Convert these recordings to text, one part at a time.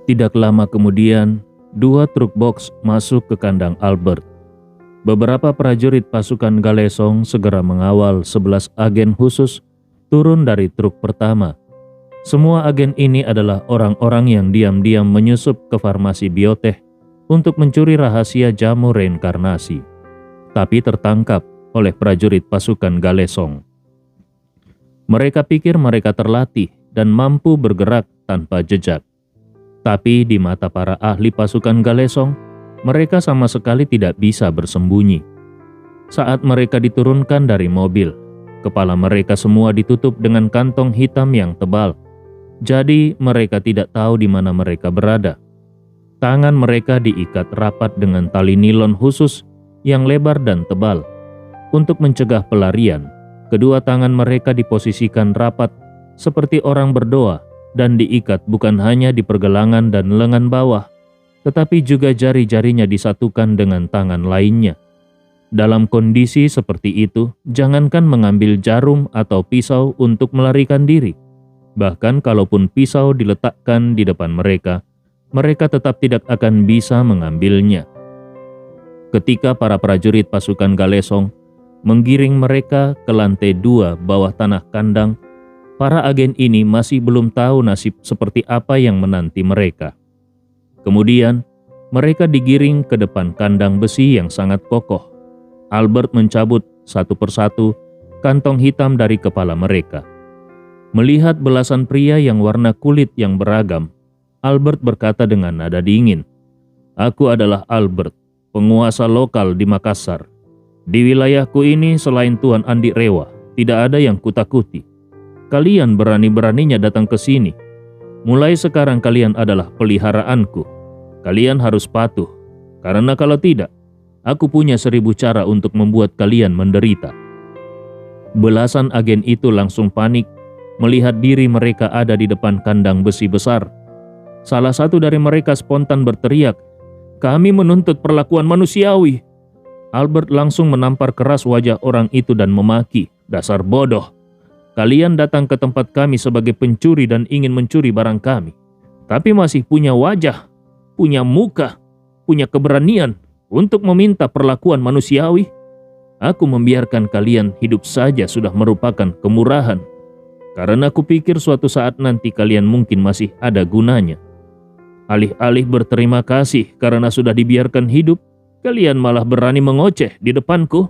Tidak lama kemudian, 2 truk box masuk ke kandang Albert. Beberapa prajurit pasukan Galesong segera mengawal 11 agen khusus turun dari truk pertama. Semua agen ini adalah orang-orang yang diam-diam menyusup ke farmasi bioteh untuk mencuri rahasia jamu reinkarnasi, tapi tertangkap oleh prajurit pasukan Galesong. Mereka pikir mereka terlatih dan mampu bergerak tanpa jejak. Tapi di mata para ahli pasukan Galesong, mereka sama sekali tidak bisa bersembunyi. Saat mereka diturunkan dari mobil, kepala mereka semua ditutup dengan kantong hitam yang tebal. Jadi mereka tidak tahu di mana mereka berada. Tangan mereka diikat rapat dengan tali nilon khusus yang lebar dan tebal. Untuk mencegah pelarian, kedua tangan mereka diposisikan rapat seperti orang berdoa dan diikat bukan hanya di pergelangan dan lengan bawah, tetapi juga jari-jarinya disatukan dengan tangan lainnya. Dalam kondisi seperti itu, jangankan mengambil jarum atau pisau untuk melarikan diri. Bahkan kalaupun pisau diletakkan di depan mereka, mereka tetap tidak akan bisa mengambilnya. Ketika para prajurit pasukan Galesong menggiring mereka ke lantai 2 bawah tanah kandang, para agen ini masih belum tahu nasib seperti apa yang menanti mereka. Kemudian, mereka digiring ke depan kandang besi yang sangat kokoh. Albert mencabut satu persatu kantong hitam dari kepala mereka. Melihat belasan pria yang warna kulit yang beragam, Albert berkata dengan nada dingin, "Aku adalah Albert, penguasa lokal di Makassar. Di wilayahku ini selain Tuan Andi Rewa, tidak ada yang kutakuti. Kalian berani-beraninya datang ke sini. Mulai sekarang kalian adalah peliharaanku. Kalian harus patuh, karena kalau tidak, aku punya 1000 cara untuk membuat kalian menderita." Belasan agen itu langsung panik melihat diri mereka ada di depan kandang besi besar. Salah satu dari mereka spontan berteriak, "Kami menuntut perlakuan manusiawi." Albert langsung menampar keras wajah orang itu dan memaki, "Dasar bodoh. Kalian datang ke tempat kami sebagai pencuri dan ingin mencuri barang kami, tapi masih punya wajah, punya muka, punya keberanian untuk meminta perlakuan manusiawi. Aku membiarkan kalian hidup saja sudah merupakan kemurahan, karena aku pikir suatu saat nanti kalian mungkin masih ada gunanya. Alih-alih berterima kasih karena sudah dibiarkan hidup, kalian malah berani mengoceh di depanku."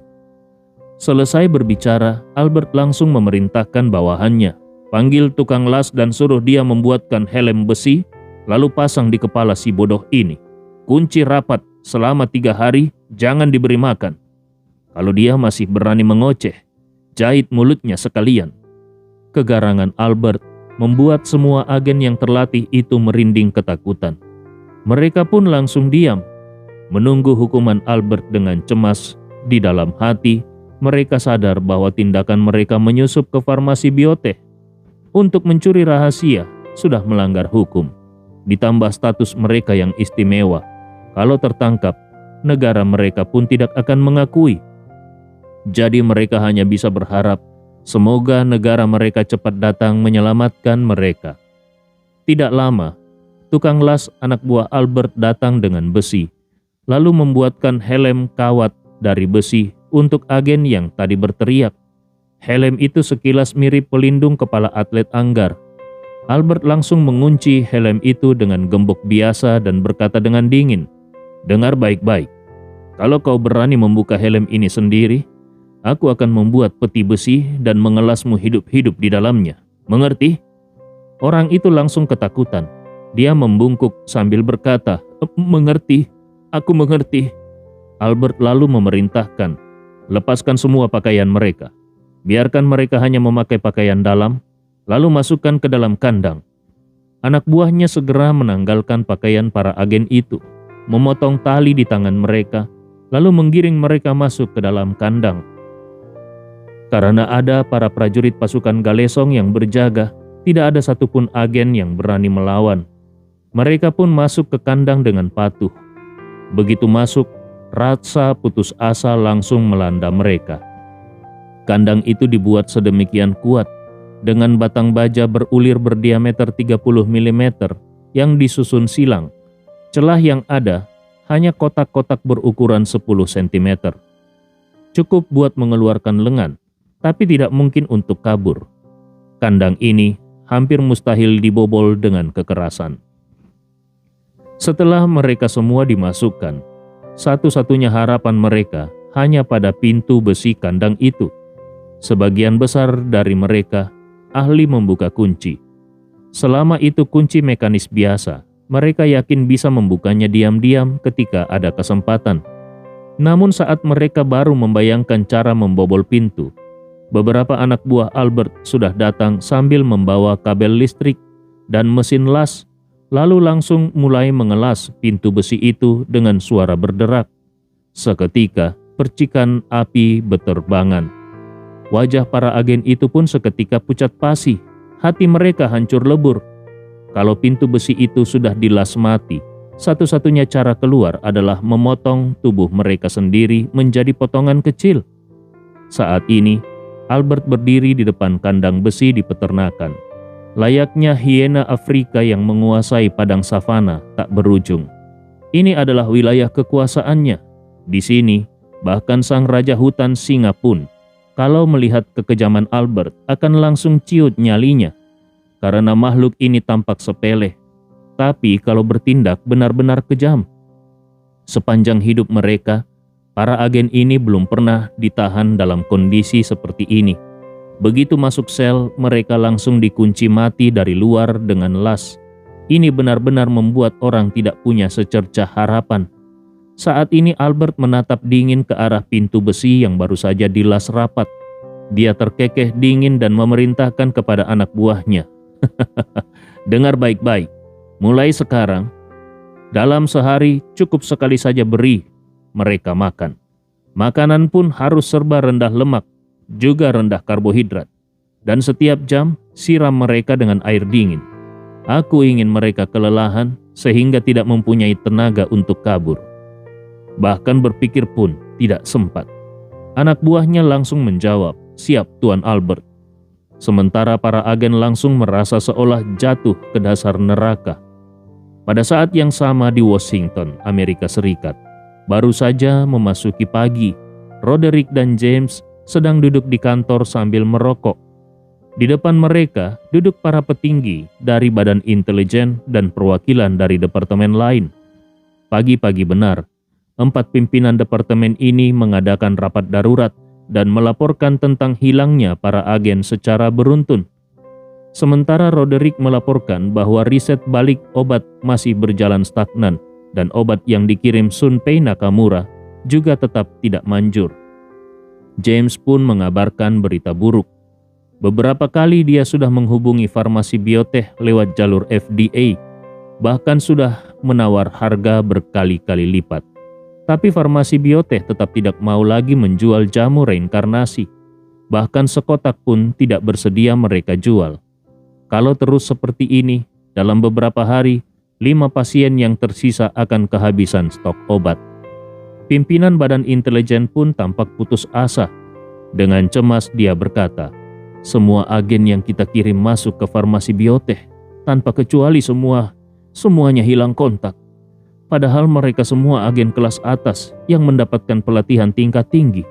Selesai berbicara, Albert langsung memerintahkan bawahannya, "Panggil tukang las dan suruh dia membuatkan helm besi, lalu pasang di kepala si bodoh ini. Kunci rapat selama 3 hari, jangan diberi makan. Kalau dia masih berani mengoceh, jahit mulutnya sekalian." Kegarangan Albert membuat semua agen yang terlatih itu merinding ketakutan. Mereka pun langsung diam, menunggu hukuman Albert dengan cemas. Di dalam hati, mereka sadar bahwa tindakan mereka menyusup ke farmasi bioteh untuk mencuri rahasia sudah melanggar hukum. Ditambah status mereka yang istimewa, kalau tertangkap, negara mereka pun tidak akan mengakui. Jadi mereka hanya bisa berharap semoga negara mereka cepat datang menyelamatkan mereka. Tidak lama, tukang las anak buah Albert datang dengan besi, lalu membuatkan helm kawat dari besi untuk agen yang tadi berteriak. Helm itu sekilas mirip pelindung kepala atlet anggar. Albert langsung mengunci helm itu dengan gembok biasa dan berkata dengan dingin, "Dengar baik-baik. Kalau kau berani membuka helm ini sendiri, aku akan membuat peti besi dan mengelasmu hidup-hidup di dalamnya. Mengerti?" Orang itu langsung ketakutan. Dia membungkuk sambil berkata, "Mengerti, aku mengerti." Albert lalu memerintahkan, "Lepaskan semua pakaian mereka. Biarkan mereka hanya memakai pakaian dalam, lalu masukkan ke dalam kandang." Anak buahnya segera menanggalkan pakaian para agen itu, memotong tali di tangan mereka, lalu menggiring mereka masuk ke dalam kandang. Karena ada para prajurit pasukan Galesong yang berjaga, tidak ada satupun agen yang berani melawan. Mereka pun masuk ke kandang dengan patuh. Begitu masuk, rasa putus asa langsung melanda mereka. Kandang itu dibuat sedemikian kuat, dengan batang baja berulir berdiameter 30 mm yang disusun silang. Celah yang ada hanya kotak-kotak berukuran 10 cm. Cukup buat mengeluarkan lengan, tapi tidak mungkin untuk kabur. Kandang ini hampir mustahil dibobol dengan kekerasan. Setelah mereka semua dimasukkan, satu-satunya harapan mereka hanya pada pintu besi kandang itu. Sebagian besar dari mereka ahli membuka kunci. Selama itu kunci mekanis biasa, mereka yakin bisa membukanya diam-diam ketika ada kesempatan. Namun saat mereka baru membayangkan cara membobol pintu, beberapa anak buah Albert sudah datang sambil membawa kabel listrik dan mesin las, lalu langsung mulai mengelas pintu besi itu dengan suara berderak. Seketika, percikan api beterbangan. Wajah para agen itu pun seketika pucat pasi. Hati mereka hancur lebur. Kalau pintu besi itu sudah dilas mati, satu-satunya cara keluar adalah memotong tubuh mereka sendiri menjadi potongan kecil. Saat ini, Albert berdiri di depan kandang besi di peternakan. Layaknya hiena Afrika yang menguasai padang savana tak berujung. Ini adalah wilayah kekuasaannya. Di sini, bahkan sang raja hutan singa pun, kalau melihat kekejaman Albert, akan langsung ciut nyalinya. Karena makhluk ini tampak sepele, tapi kalau bertindak benar-benar kejam. Sepanjang hidup mereka, para agen ini belum pernah ditahan dalam kondisi seperti ini. Begitu masuk sel, mereka langsung dikunci mati dari luar dengan las. Ini benar-benar membuat orang tidak punya secercah harapan. Saat ini Albert menatap dingin ke arah pintu besi yang baru saja dilas rapat. Dia terkekeh dingin dan memerintahkan kepada anak buahnya. Dengar baik-baik, mulai sekarang, dalam sehari cukup sekali saja beri mereka makan. Makanan pun harus serba rendah lemak, juga rendah karbohidrat. Dan setiap jam, siram mereka dengan air dingin. Aku ingin mereka kelelahan sehingga tidak mempunyai tenaga untuk kabur. Bahkan berpikir pun tidak sempat. Anak buahnya langsung menjawab, "Siap, Tuan Albert." Sementara para agen langsung merasa seolah jatuh ke dasar neraka. Pada saat yang sama di Washington, Amerika Serikat, baru saja memasuki pagi, Roderick dan James sedang duduk di kantor sambil merokok. Di depan mereka duduk para petinggi dari Badan Intelijen dan perwakilan dari departemen lain. Pagi-pagi benar, 4 pimpinan departemen ini mengadakan rapat darurat dan melaporkan tentang hilangnya para agen secara beruntun. Sementara Roderick melaporkan bahwa riset balik obat masih berjalan stagnan dan obat yang dikirim Shunpei Nakamura juga tetap tidak manjur. James pun mengabarkan berita buruk. Beberapa kali dia sudah menghubungi farmasi biotech lewat jalur FDA, bahkan sudah menawar harga berkali-kali lipat. Tapi farmasi biotech tetap tidak mau lagi menjual jamu reinkarnasi. Bahkan sekotak pun tidak bersedia mereka jual. Kalau terus seperti ini, dalam beberapa hari, 5 pasien yang tersisa akan kehabisan stok obat. Pimpinan Badan Intelijen pun tampak putus asa. Dengan cemas dia berkata, "Semua agen yang kita kirim masuk ke farmasi biotech, tanpa kecuali semuanya hilang kontak. Padahal mereka semua agen kelas atas yang mendapatkan pelatihan tingkat tinggi.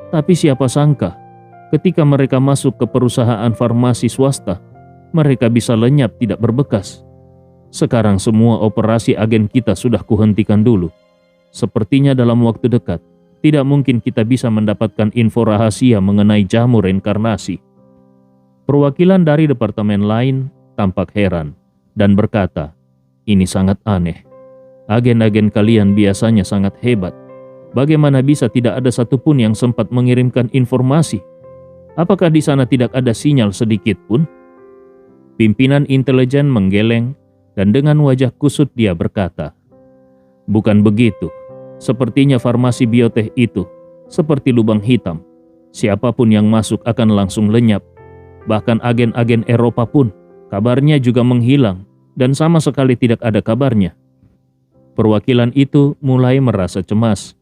Tapi siapa sangka, ketika mereka masuk ke perusahaan farmasi swasta, mereka bisa lenyap tidak berbekas. Sekarang semua operasi agen kita sudah kuhentikan dulu. Sepertinya dalam waktu dekat, tidak mungkin kita bisa mendapatkan info rahasia mengenai jamu reinkarnasi." Perwakilan dari departemen lain tampak heran dan berkata, "Ini sangat aneh. Agen-agen kalian biasanya sangat hebat. Bagaimana bisa tidak ada satupun yang sempat mengirimkan informasi? Apakah di sana tidak ada sinyal sedikit pun?" Pimpinan intelijen menggeleng dan dengan wajah kusut dia berkata, "Bukan begitu. Sepertinya farmasi biotech itu seperti lubang hitam. Siapapun yang masuk akan langsung lenyap. Bahkan agen-agen Eropa pun kabarnya juga menghilang dan sama sekali tidak ada kabarnya." Perwakilan itu mulai merasa cemas.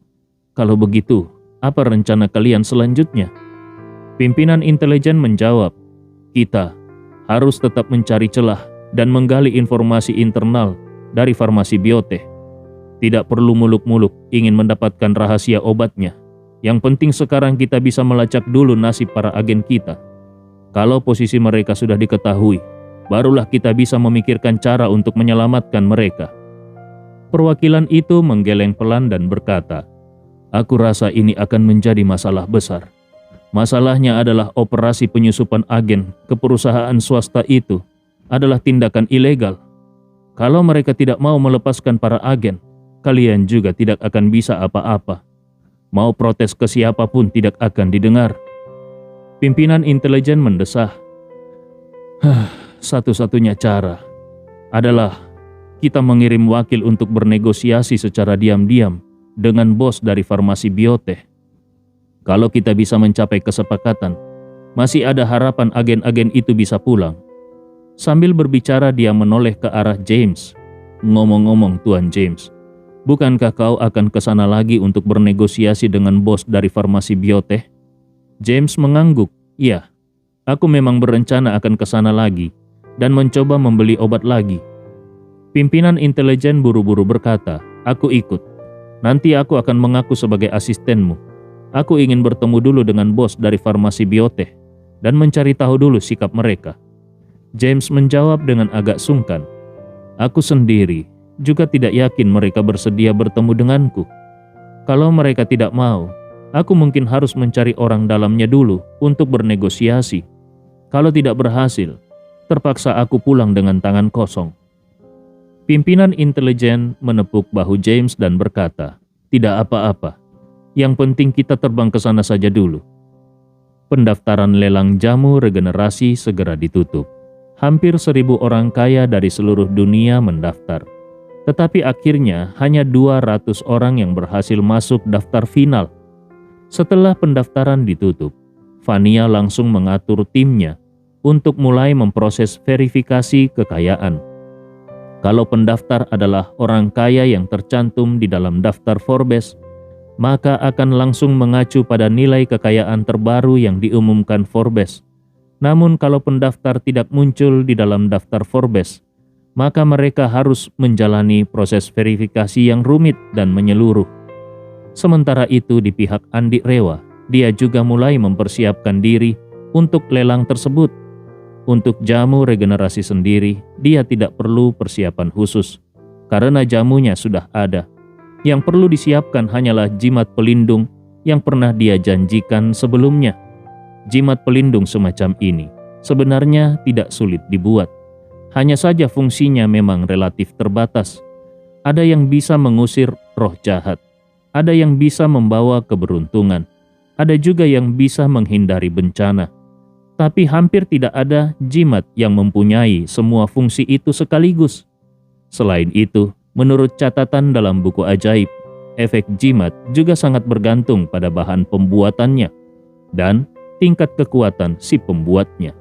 "Kalau begitu, apa rencana kalian selanjutnya?" Pimpinan intelijen menjawab, "Kita harus tetap mencari celah dan menggali informasi internal dari farmasi Biotech. Tidak perlu muluk-muluk ingin mendapatkan rahasia obatnya. Yang penting sekarang kita bisa melacak dulu nasib para agen kita. Kalau posisi mereka sudah diketahui, barulah kita bisa memikirkan cara untuk menyelamatkan mereka. Perwakilan itu menggeleng pelan dan berkata, "Aku rasa ini akan menjadi masalah besar. Masalahnya adalah operasi penyusupan agen ke perusahaan swasta itu adalah tindakan ilegal. Kalau mereka tidak mau melepaskan para agen, kalian juga tidak akan bisa apa-apa. Mau protes ke siapapun tidak akan didengar." Pimpinan intelijen mendesah. Satu-satunya cara adalah kita mengirim wakil untuk bernegosiasi secara diam-diam dengan bos dari farmasi Biotech. Kalau kita bisa mencapai kesepakatan, masih ada harapan agen-agen itu bisa pulang. Sambil berbicara dia menoleh ke arah James. "Ngomong-ngomong Tuan James, bukankah kau akan ke sana lagi untuk bernegosiasi dengan bos dari farmasi Biotech?" James mengangguk. "Iya, aku memang berencana akan ke sana lagi dan mencoba membeli obat lagi." Pimpinan intelijen buru-buru berkata, "Aku ikut. Nanti aku akan mengaku sebagai asistenmu. Aku ingin bertemu dulu dengan bos dari farmasi Biotech dan mencari tahu dulu sikap mereka." James menjawab dengan agak sungkan, "Aku sendiri juga tidak yakin mereka bersedia bertemu denganku. Kalau mereka tidak mau, aku mungkin harus mencari orang dalamnya dulu untuk bernegosiasi. Kalau tidak berhasil, terpaksa aku pulang dengan tangan kosong." Pimpinan intelijen menepuk bahu James dan berkata, "Tidak apa-apa. Yang penting kita terbang ke sana saja dulu." Pendaftaran lelang jamu regenerasi segera ditutup. Hampir 1.000 orang kaya dari seluruh dunia mendaftar. Tetapi akhirnya hanya 200 orang yang berhasil masuk daftar final. Setelah pendaftaran ditutup, Vania langsung mengatur timnya untuk mulai memproses verifikasi kekayaan. Kalau pendaftar adalah orang kaya yang tercantum di dalam daftar Forbes, maka akan langsung mengacu pada nilai kekayaan terbaru yang diumumkan Forbes. Namun kalau pendaftar tidak muncul di dalam daftar Forbes, maka mereka harus menjalani proses verifikasi yang rumit dan menyeluruh. Sementara itu di pihak Andi Rewa, dia juga mulai mempersiapkan diri untuk lelang tersebut. Untuk jamu regenerasi sendiri, dia tidak perlu persiapan khusus, karena jamunya sudah ada. Yang perlu disiapkan hanyalah jimat pelindung yang pernah dia janjikan sebelumnya. Jimat pelindung semacam ini sebenarnya tidak sulit dibuat. Hanya saja fungsinya memang relatif terbatas. Ada yang bisa mengusir roh jahat, ada yang bisa membawa keberuntungan, ada juga yang bisa menghindari bencana. Tapi hampir tidak ada jimat yang mempunyai semua fungsi itu sekaligus. Selain itu, menurut catatan dalam buku ajaib, efek jimat juga sangat bergantung pada bahan pembuatannya dan tingkat kekuatan si pembuatnya.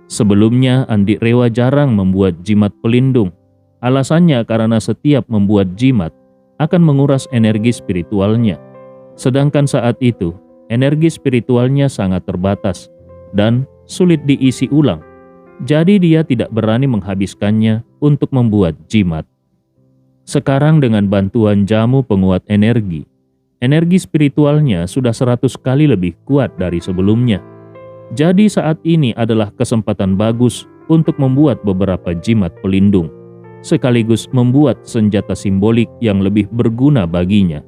Sebelumnya, Andi Rewa jarang membuat jimat pelindung. Alasannya karena setiap membuat jimat akan menguras energi spiritualnya. Sedangkan saat itu, energi spiritualnya sangat terbatas dan sulit diisi ulang. Jadi dia tidak berani menghabiskannya untuk membuat jimat. Sekarang dengan bantuan jamu penguat energi spiritualnya sudah 100 kali lebih kuat dari sebelumnya. Jadi saat ini adalah kesempatan bagus untuk membuat beberapa jimat pelindung, sekaligus membuat senjata simbolik yang lebih berguna baginya.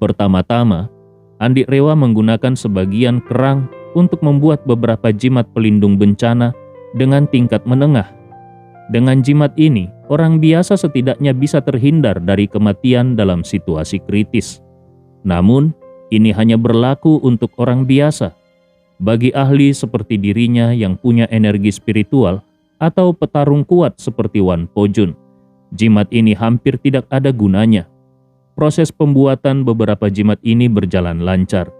Pertama-tama, Andi Rewa menggunakan sebagian kerang untuk membuat beberapa jimat pelindung bencana dengan tingkat menengah. Dengan jimat ini, orang biasa setidaknya bisa terhindar dari kematian dalam situasi kritis. Namun, ini hanya berlaku untuk orang biasa. Bagi ahli seperti dirinya yang punya energi spiritual atau petarung kuat seperti Wan Po-jun, jimat ini hampir tidak ada gunanya. Proses pembuatan beberapa jimat ini berjalan lancar.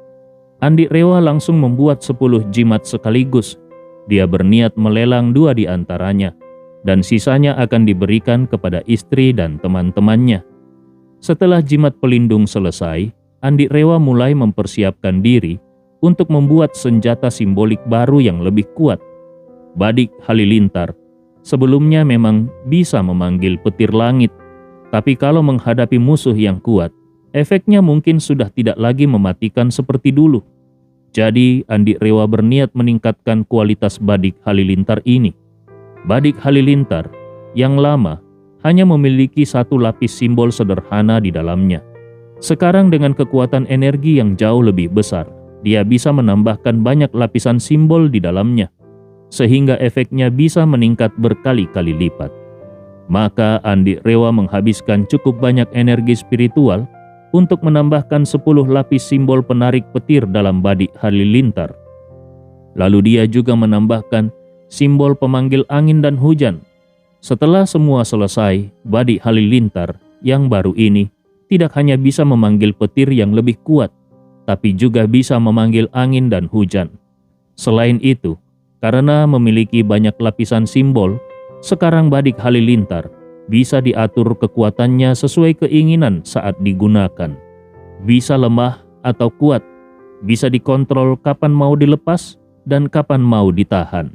Andi Rewa langsung membuat 10 jimat sekaligus. Dia berniat melelang 2 di antaranya, dan sisanya akan diberikan kepada istri dan teman-temannya. Setelah jimat pelindung selesai, Andi Rewa mulai mempersiapkan diri untuk membuat senjata simbolik baru yang lebih kuat. Badik Halilintar Sebelumnya memang bisa memanggil petir langit, tapi kalau menghadapi musuh yang kuat, efeknya mungkin sudah tidak lagi mematikan seperti dulu. Jadi, Andi Rewa berniat meningkatkan kualitas Badik Halilintar ini. Badik Halilintar yang lama hanya memiliki satu lapis simbol sederhana di dalamnya. Sekarang dengan kekuatan energi yang jauh lebih besar, dia bisa menambahkan banyak lapisan simbol di dalamnya, sehingga efeknya bisa meningkat berkali-kali lipat. Maka Andi Rewa menghabiskan cukup banyak energi spiritual untuk menambahkan 10 lapis simbol penarik petir dalam Badik Halilintar. Lalu dia juga menambahkan simbol pemanggil angin dan hujan. Setelah semua selesai, Badik Halilintar yang baru ini tidak hanya bisa memanggil petir yang lebih kuat, tapi juga bisa memanggil angin dan hujan. Selain itu, karena memiliki banyak lapisan simbol, sekarang Badik Halilintar bisa diatur kekuatannya sesuai keinginan saat digunakan. Bisa lemah atau kuat, bisa dikontrol kapan mau dilepas dan kapan mau ditahan.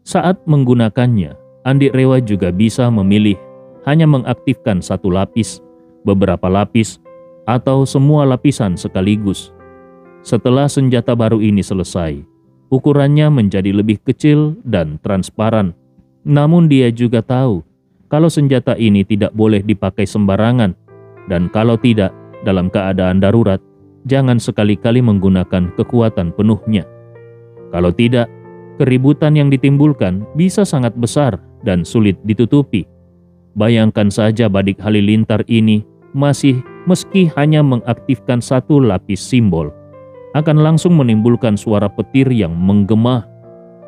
Saat menggunakannya, Andi Rewa juga bisa memilih hanya mengaktifkan satu lapis, beberapa lapis, atau semua lapisan sekaligus. Setelah senjata baru ini selesai, ukurannya menjadi lebih kecil dan transparan. Namun dia juga tahu kalau senjata ini tidak boleh dipakai sembarangan, dan kalau tidak, dalam keadaan darurat, jangan sekali-kali menggunakan kekuatan penuhnya. Kalau tidak, keributan yang ditimbulkan bisa sangat besar dan sulit ditutupi. Bayangkan saja Badik Halilintar ini meski hanya mengaktifkan satu lapis simbol, akan langsung menimbulkan suara petir yang menggema.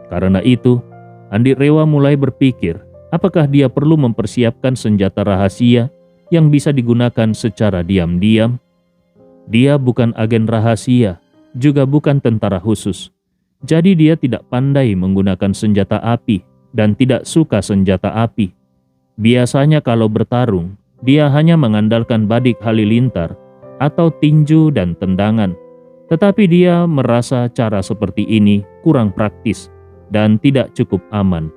Karena itu, Andi Rewa mulai berpikir apakah dia perlu mempersiapkan senjata rahasia yang bisa digunakan secara diam-diam. Dia bukan agen rahasia, juga bukan tentara khusus. Jadi dia tidak pandai menggunakan senjata api dan tidak suka senjata api. Biasanya kalau bertarung, dia hanya mengandalkan Badik Halilintar atau tinju dan tendangan. Tetapi dia merasa cara seperti ini kurang praktis dan tidak cukup aman.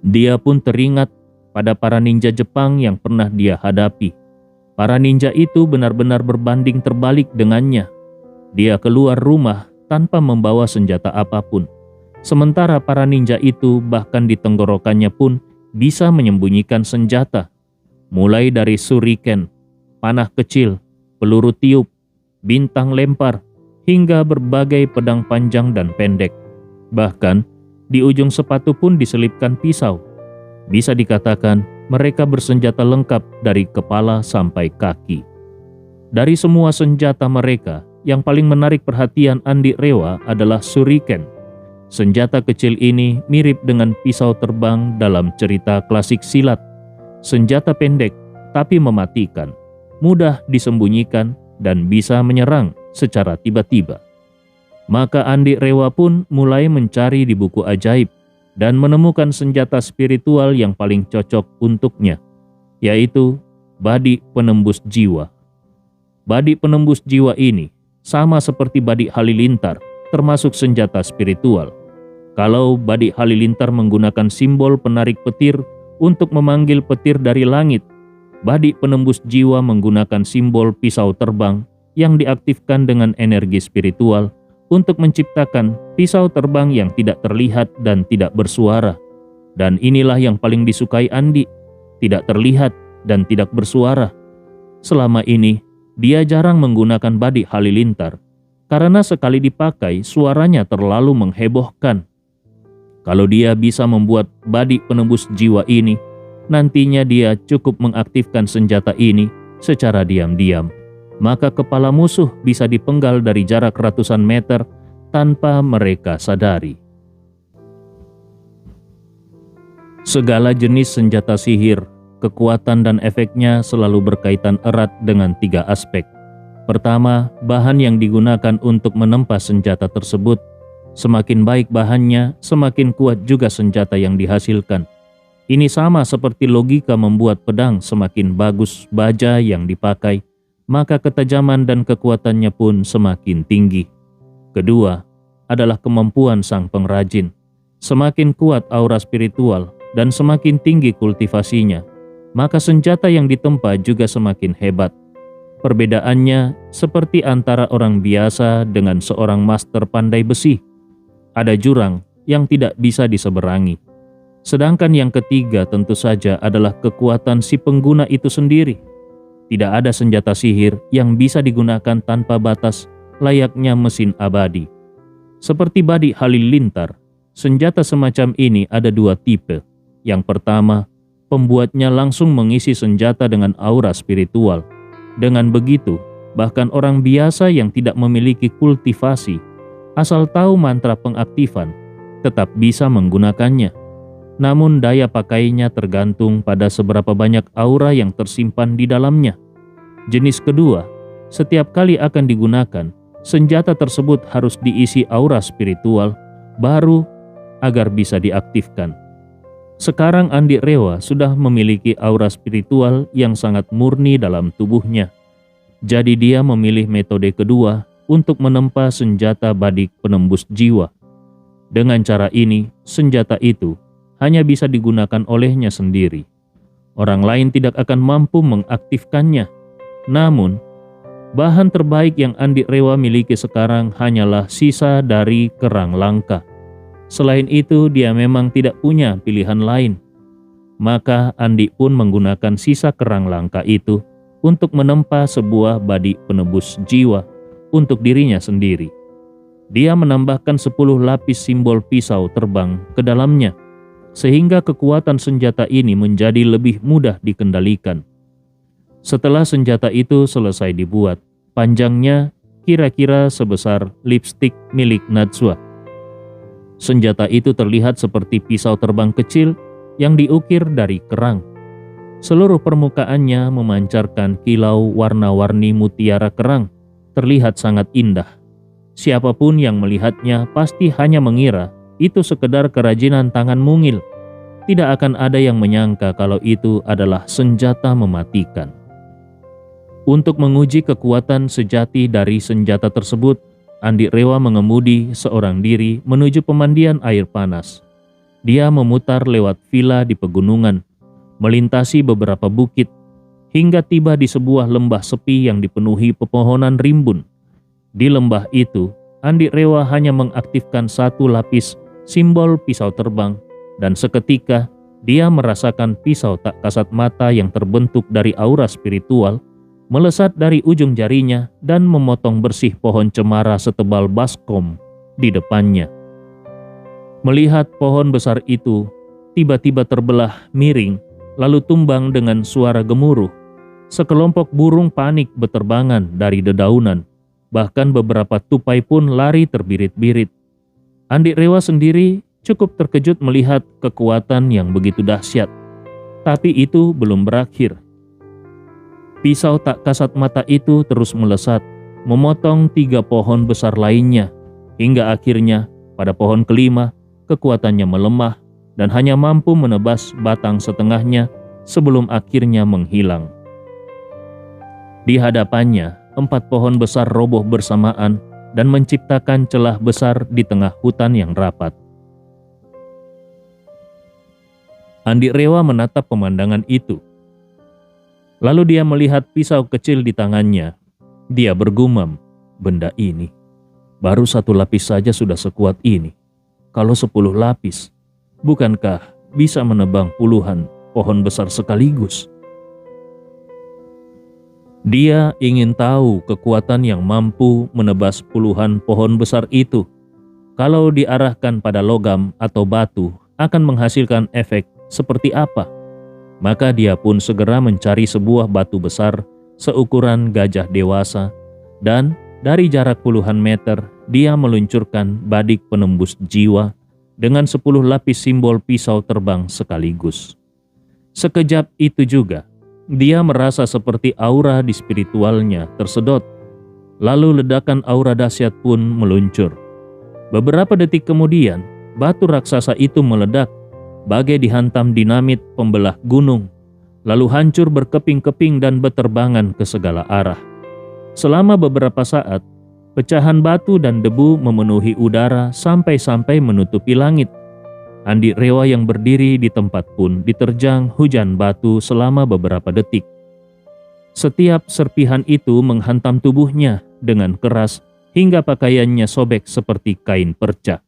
Dia pun teringat pada para ninja Jepang yang pernah dia hadapi. Para ninja itu benar-benar berbanding terbalik dengannya. Dia keluar rumah tanpa membawa senjata apapun. Sementara para ninja itu bahkan di tenggorokannya pun bisa menyembunyikan senjata. Mulai dari shuriken, panah kecil, peluru tiup, bintang lempar, hingga berbagai pedang panjang dan pendek. Bahkan, di ujung sepatu pun diselipkan pisau. Bisa dikatakan, mereka bersenjata lengkap dari kepala sampai kaki. Dari semua senjata mereka, yang paling menarik perhatian Andi Rewa adalah shuriken. Senjata kecil ini mirip dengan pisau terbang dalam cerita klasik silat. Senjata pendek, tapi mematikan, mudah disembunyikan, dan bisa menyerang secara tiba-tiba. Maka Andi Rewa pun mulai mencari di buku ajaib dan menemukan senjata spiritual yang paling cocok untuknya, yaitu Badik Penembus Jiwa. Badik Penembus Jiwa ini sama seperti Badik Halilintar, termasuk senjata spiritual. Kalau Badik Halilintar menggunakan simbol penarik petir untuk memanggil petir dari langit, Badik Penembus Jiwa menggunakan simbol pisau terbang yang diaktifkan dengan energi spiritual untuk menciptakan pisau terbang yang tidak terlihat dan tidak bersuara. Dan inilah yang paling disukai Andi, tidak terlihat dan tidak bersuara. Selama ini, dia jarang menggunakan Badik Halilintar, karena sekali dipakai suaranya terlalu menghebohkan. Kalau dia bisa membuat Badik Penembus Jiwa ini, nantinya dia cukup mengaktifkan senjata ini secara diam-diam. Maka kepala musuh bisa dipenggal dari jarak ratusan meter tanpa mereka sadari. Segala jenis senjata sihir, kekuatan dan efeknya selalu berkaitan erat dengan 3 aspek. Pertama, bahan yang digunakan untuk menempa senjata tersebut. Semakin baik bahannya, semakin kuat juga senjata yang dihasilkan. Ini sama seperti logika membuat pedang, semakin bagus baja yang dipakai, maka ketajaman dan kekuatannya pun semakin tinggi. Kedua, adalah kemampuan sang pengrajin. Semakin kuat aura spiritual dan semakin tinggi kultivasinya, maka senjata yang ditempa juga semakin hebat. Perbedaannya seperti antara orang biasa dengan seorang master pandai besi. Ada jurang yang tidak bisa diseberangi. Sedangkan yang ketiga tentu saja adalah kekuatan si pengguna itu sendiri. Tidak ada senjata sihir yang bisa digunakan tanpa batas layaknya mesin abadi. Seperti Badik Halilintar, senjata semacam ini ada dua tipe. Yang pertama, pembuatnya langsung mengisi senjata dengan aura spiritual. Dengan begitu, bahkan orang biasa yang tidak memiliki kultivasi, asal tahu mantra pengaktifan, tetap bisa menggunakannya. Namun daya pakainya tergantung pada seberapa banyak aura yang tersimpan di dalamnya. Jenis kedua, setiap kali akan digunakan, senjata tersebut harus diisi aura spiritual baru agar bisa diaktifkan. Sekarang Andi Rewa sudah memiliki aura spiritual yang sangat murni dalam tubuhnya. Jadi dia memilih metode kedua untuk menempa senjata Badik penembus jiwa. Dengan cara ini, senjata itu hanya bisa digunakan olehnya sendiri. Orang lain tidak akan mampu mengaktifkannya. Namun, bahan terbaik yang Andi Rewa miliki sekarang hanyalah sisa dari kerang langka. Selain itu, dia memang tidak punya pilihan lain. Maka Andi pun menggunakan sisa kerang langka itu untuk menempa sebuah Badik penebus jiwa untuk dirinya sendiri. Dia menambahkan 10 lapis simbol pisau terbang ke dalamnya, sehingga kekuatan senjata ini menjadi lebih mudah dikendalikan. Setelah senjata itu selesai dibuat, panjangnya kira-kira sebesar lipstik milik Najwa. Senjata itu terlihat seperti pisau terbang kecil yang diukir dari kerang. Seluruh permukaannya memancarkan kilau warna-warni mutiara kerang, terlihat sangat indah. Siapapun yang melihatnya pasti hanya mengira itu sekedar kerajinan tangan mungil. Tidak akan ada yang menyangka kalau itu adalah senjata mematikan. Untuk menguji kekuatan sejati dari senjata tersebut, Andi Rewa mengemudi seorang diri menuju pemandian air panas. Dia memutar lewat villa di pegunungan, melintasi beberapa bukit, hingga tiba di sebuah lembah sepi yang dipenuhi pepohonan rimbun. Di lembah itu, Andi Rewa hanya mengaktifkan 1 lapis simbol pisau terbang, dan seketika dia merasakan pisau tak kasat mata yang terbentuk dari aura spiritual melesat dari ujung jarinya dan memotong bersih pohon cemara setebal baskom di depannya. Melihat pohon besar itu tiba-tiba terbelah miring lalu tumbang dengan suara gemuruh, sekelompok burung panik beterbangan dari dedaunan, bahkan beberapa tupai pun lari terbirit-birit. Andi Rewa sendiri cukup terkejut melihat kekuatan yang begitu dahsyat. Tapi itu belum berakhir. Pisau tak kasat mata itu terus melesat, memotong 3 pohon besar lainnya, hingga akhirnya pada pohon kelima kekuatannya melemah dan hanya mampu menebas batang setengahnya sebelum akhirnya menghilang. Di hadapannya, 4 pohon besar roboh bersamaan dan menciptakan celah besar di tengah hutan yang rapat. Andi Rewa menatap pemandangan itu. Lalu dia melihat pisau kecil di tangannya. Dia bergumam, benda ini baru 1 lapis saja sudah sekuat ini. Kalau 10 lapis, bukankah bisa menebang puluhan pohon besar sekaligus? Dia ingin tahu kekuatan yang mampu menebas puluhan pohon besar itu. Kalau diarahkan pada logam atau batu, akan menghasilkan efek seperti apa? Maka dia pun segera mencari sebuah batu besar seukuran gajah dewasa, dan dari jarak puluhan meter dia meluncurkan Badik penembus jiwa dengan 10 lapis simbol pisau terbang sekaligus. Sekejap itu juga, dia merasa seperti aura di spiritualnya tersedot. Lalu ledakan aura dahsyat pun meluncur. Beberapa detik kemudian, batu raksasa itu meledak, bagai dihantam dinamit pembelah gunung, lalu hancur berkeping-keping dan beterbangan ke segala arah. Selama beberapa saat, pecahan batu dan debu memenuhi udara sampai-sampai menutupi langit. Andi Rewa yang berdiri di tempat pun diterjang hujan batu selama beberapa detik. Setiap serpihan itu menghantam tubuhnya dengan keras hingga pakaiannya sobek seperti kain perca.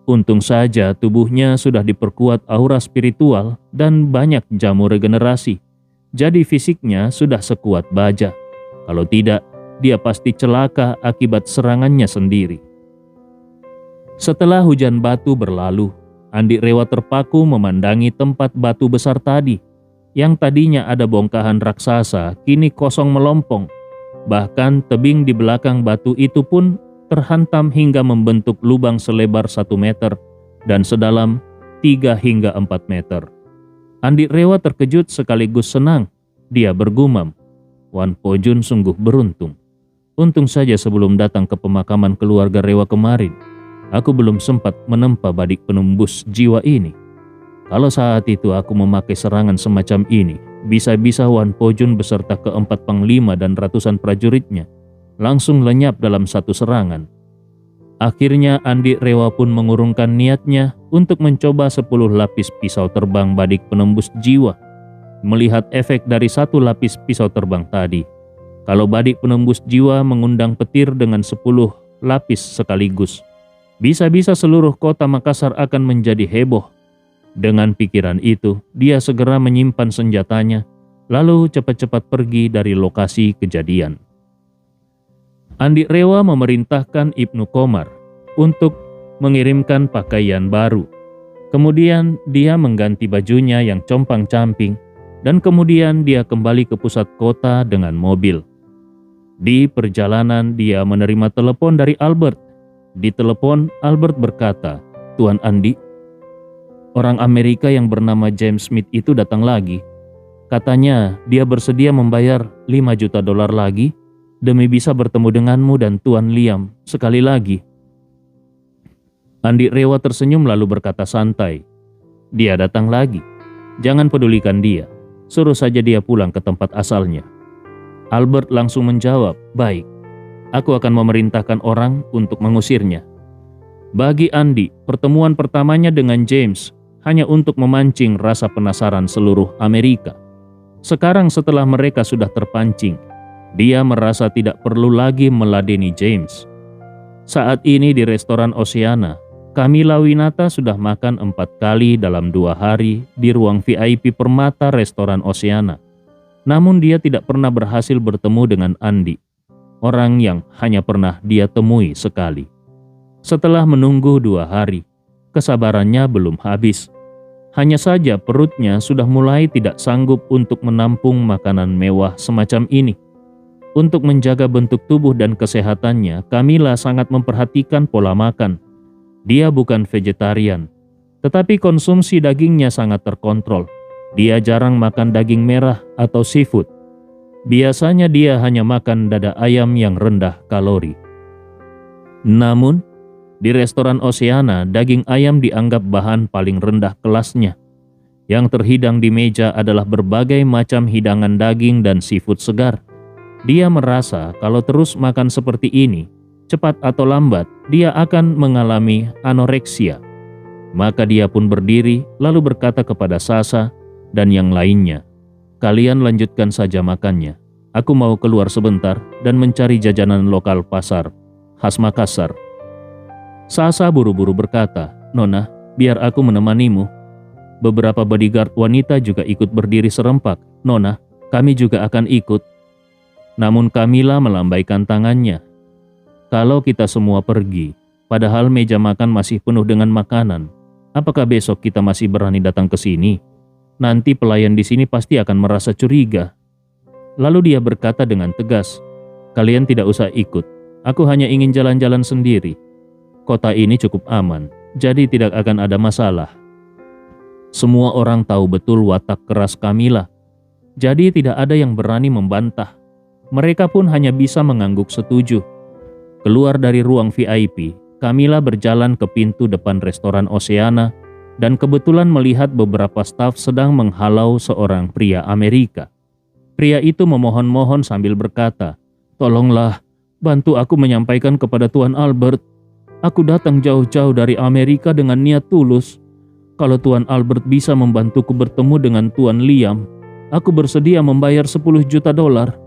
Untung saja tubuhnya sudah diperkuat aura spiritual dan banyak jamu regenerasi. Jadi fisiknya sudah sekuat baja. Kalau tidak, dia pasti celaka akibat serangannya sendiri. Setelah hujan batu berlalu, Andi Rewa terpaku memandangi tempat batu besar tadi. Yang tadinya ada bongkahan raksasa, kini kosong melompong. Bahkan tebing di belakang batu itu pun terhantam hingga membentuk lubang selebar 1 meter dan sedalam 3 hingga 4 meter. Andi Rewa terkejut sekaligus senang. Dia bergumam, Wan Po Jun sungguh beruntung. Untung saja sebelum datang ke pemakaman keluarga Rewa kemarin, aku belum sempat menempa badik penembus jiwa ini. Kalau saat itu aku memakai serangan semacam ini, bisa-bisa Wan Po Jun beserta keempat panglima dan ratusan prajuritnya langsung lenyap dalam satu serangan. Akhirnya Andi Rewa pun mengurungkan niatnya untuk mencoba 10 lapis pisau terbang badik penembus jiwa. Melihat efek dari 1 lapis pisau terbang tadi, kalau badik penembus jiwa mengundang petir dengan 10 lapis sekaligus, bisa-bisa seluruh kota Makassar akan menjadi heboh. Dengan pikiran itu, dia segera menyimpan senjatanya, lalu cepat-cepat pergi dari lokasi kejadian. Andi Rewa memerintahkan Ibnu Komar untuk mengirimkan pakaian baru. Kemudian dia mengganti bajunya yang compang-camping, dan kemudian dia kembali ke pusat kota dengan mobil. Di perjalanan dia menerima telepon dari Albert. Di telepon, Albert berkata, "Tuan Andi, orang Amerika yang bernama James Smith itu datang lagi. Katanya dia bersedia membayar $5 juta lagi demi bisa bertemu denganmu dan Tuan Liam sekali lagi." Andi Rewa tersenyum lalu berkata santai, "Dia datang lagi. Jangan pedulikan dia. Suruh saja dia pulang ke tempat asalnya." Albert langsung menjawab, "Baik, aku akan memerintahkan orang untuk mengusirnya." Bagi Andi, pertemuan pertamanya dengan James hanya untuk memancing rasa penasaran seluruh Amerika. Sekarang setelah mereka sudah terpancing, dia merasa tidak perlu lagi meladeni James. Saat ini di restoran Oceana, Camilla Winata sudah makan 4 kali dalam 2 hari di ruang VIP Permata restoran Oceana. Namun dia tidak pernah berhasil bertemu dengan Andi, orang yang hanya pernah dia temui sekali. Setelah menunggu 2 hari, kesabarannya belum habis. Hanya saja perutnya sudah mulai tidak sanggup untuk menampung makanan mewah semacam ini. Untuk menjaga bentuk tubuh dan kesehatannya, Camilla sangat memperhatikan pola makan. Dia bukan vegetarian, tetapi konsumsi dagingnya sangat terkontrol. Dia jarang makan daging merah atau seafood. Biasanya dia hanya makan dada ayam yang rendah kalori. Namun, di restoran Oceana, daging ayam dianggap bahan paling rendah kelasnya. Yang terhidang di meja adalah berbagai macam hidangan daging dan seafood segar. Dia merasa kalau terus makan seperti ini, cepat atau lambat dia akan mengalami anoreksia. Maka dia pun berdiri lalu berkata kepada Sasa dan yang lainnya, "Kalian lanjutkan saja makannya. Aku mau keluar sebentar dan mencari jajanan lokal pasar khas Makassar." Sasa buru-buru berkata, "Nona, biar aku menemanimu." Beberapa bodyguard wanita juga ikut berdiri serempak. "Nona, kami juga akan ikut." Namun Camilla melambaikan tangannya. "Kalau kita semua pergi, padahal meja makan masih penuh dengan makanan, apakah besok kita masih berani datang ke sini? Nanti pelayan di sini pasti akan merasa curiga." Lalu dia berkata dengan tegas, "Kalian tidak usah ikut. Aku hanya ingin jalan-jalan sendiri. Kota ini cukup aman, jadi tidak akan ada masalah." Semua orang tahu betul watak keras Camilla, jadi tidak ada yang berani membantah. Mereka pun hanya bisa mengangguk setuju. Keluar dari ruang VIP, Camilla berjalan ke pintu depan restoran Oceana dan kebetulan melihat beberapa staf sedang menghalau seorang pria Amerika. Pria itu memohon-mohon sambil berkata, "Tolonglah, bantu aku menyampaikan kepada Tuan Albert. Aku datang jauh-jauh dari Amerika dengan niat tulus. Kalau Tuan Albert bisa membantuku bertemu dengan Tuan Liam, aku bersedia membayar 10 juta dolar.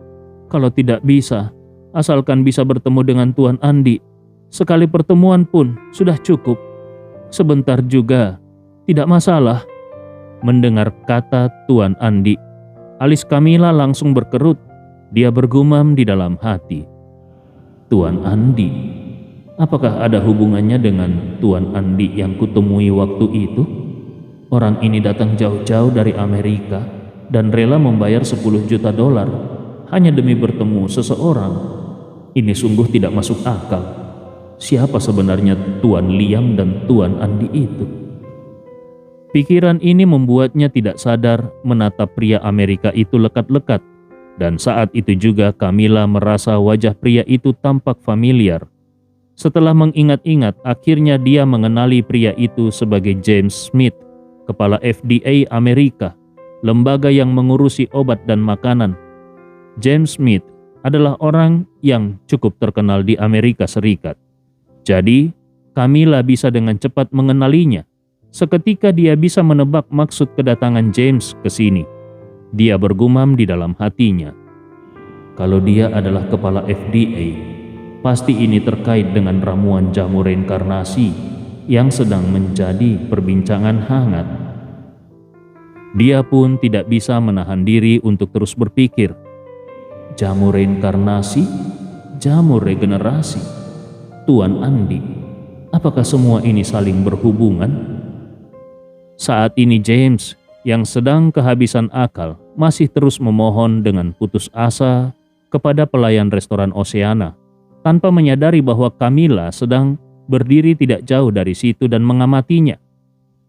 Kalau tidak bisa, asalkan bisa bertemu dengan Tuan Andi. Sekali pertemuan pun sudah cukup. Sebentar juga, tidak masalah. Mendengar kata Tuan Andi, alis Kamila langsung berkerut. Dia bergumam di dalam hati. Tuan Andi, apakah ada hubungannya dengan Tuan Andi yang kutemui waktu itu? Orang ini datang jauh-jauh dari Amerika dan rela membayar 10 juta dolar hanya demi bertemu seseorang. Ini sungguh tidak masuk akal. Siapa sebenarnya Tuan Liam dan Tuan Andi itu? Pikiran ini membuatnya tidak sadar menatap pria Amerika itu lekat-lekat. Dan saat itu juga Kamila merasa wajah pria itu tampak familiar. Setelah mengingat-ingat, akhirnya dia mengenali pria itu sebagai James Smith, kepala FDA Amerika, lembaga yang mengurusi obat dan makanan. James Smith adalah orang yang cukup terkenal di Amerika Serikat. Jadi, Kamila bisa dengan cepat mengenalinya. Seketika dia bisa menebak maksud kedatangan James ke sini. Dia bergumam di dalam hatinya, kalau dia adalah kepala FDA, pasti ini terkait dengan ramuan jamu reinkarnasi yang sedang menjadi perbincangan hangat. Dia pun tidak bisa menahan diri untuk terus berpikir, jamu reinkarnasi, jamu regenerasi, Tuan Andi, apakah semua ini saling berhubungan? Saat ini James yang sedang kehabisan akal masih terus memohon dengan putus asa kepada pelayan restoran Oceana, tanpa menyadari bahwa Kamila sedang berdiri tidak jauh dari situ dan mengamatinya.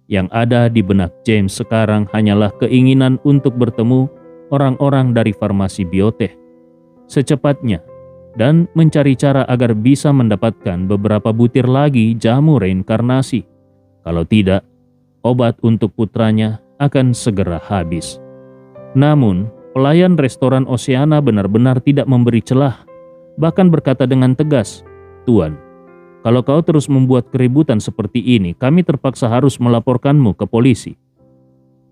Yang ada di benak James sekarang hanyalah keinginan untuk bertemu orang-orang dari farmasi bioteh secepatnya dan mencari cara agar bisa mendapatkan beberapa butir lagi jamu reinkarnasi. Kalau tidak, obat untuk putranya akan segera habis. Namun, pelayan restoran Oceana benar-benar tidak memberi celah, bahkan berkata dengan tegas, "Tuan, kalau kau terus membuat keributan seperti ini, kami terpaksa harus melaporkanmu ke polisi."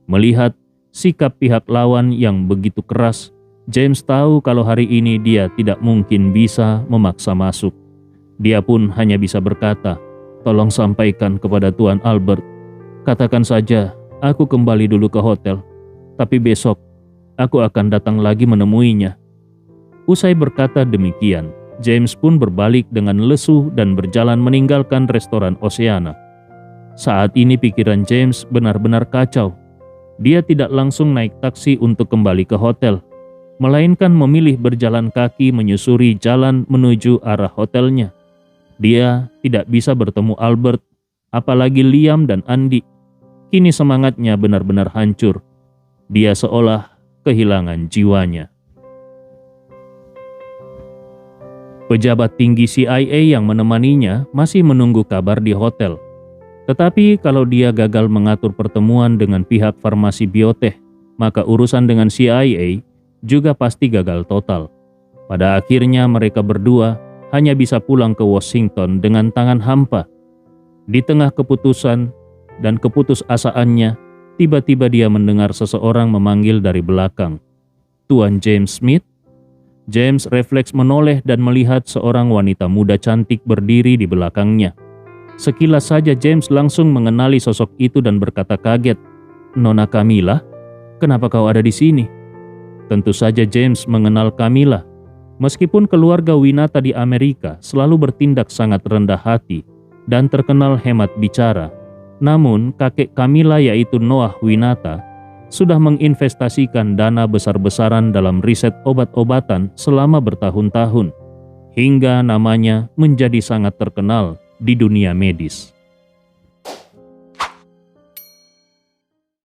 Melihat sikap pihak lawan yang begitu keras, James tahu kalau hari ini dia tidak mungkin bisa memaksa masuk. Dia pun hanya bisa berkata, "Tolong sampaikan kepada Tuan Albert. Katakan saja, aku kembali dulu ke hotel, tapi besok aku akan datang lagi menemuinya." Usai berkata demikian, James pun berbalik dengan lesu dan berjalan meninggalkan restoran Oceana. Saat ini pikiran James benar-benar kacau. Dia tidak langsung naik taksi untuk kembali ke hotel, melainkan memilih berjalan kaki menyusuri jalan menuju arah hotelnya. Dia tidak bisa bertemu Albert, apalagi Liam dan Andi. Kini semangatnya benar-benar hancur. Dia seolah kehilangan jiwanya. Pejabat tinggi CIA yang menemaninya masih menunggu kabar di hotel. Tetapi kalau dia gagal mengatur pertemuan dengan pihak farmasi bioteh, maka urusan dengan CIA juga pasti gagal total. Pada akhirnya mereka berdua hanya bisa pulang ke Washington dengan tangan hampa. Di tengah keputusan dan keputusasaannya, tiba-tiba dia mendengar seseorang memanggil dari belakang. "Tuan James Smith?" James refleks menoleh dan melihat seorang wanita muda cantik berdiri di belakangnya. Sekilas saja James langsung mengenali sosok itu dan berkata kaget, "Nona Kamila, kenapa kau ada di sini?" Tentu saja James mengenal Kamila. Meskipun keluarga Winata di Amerika selalu bertindak sangat rendah hati dan terkenal hemat bicara, namun kakek Kamila yaitu Noah Winata sudah menginvestasikan dana besar-besaran dalam riset obat-obatan selama bertahun-tahun, hingga namanya menjadi sangat terkenal di dunia medis.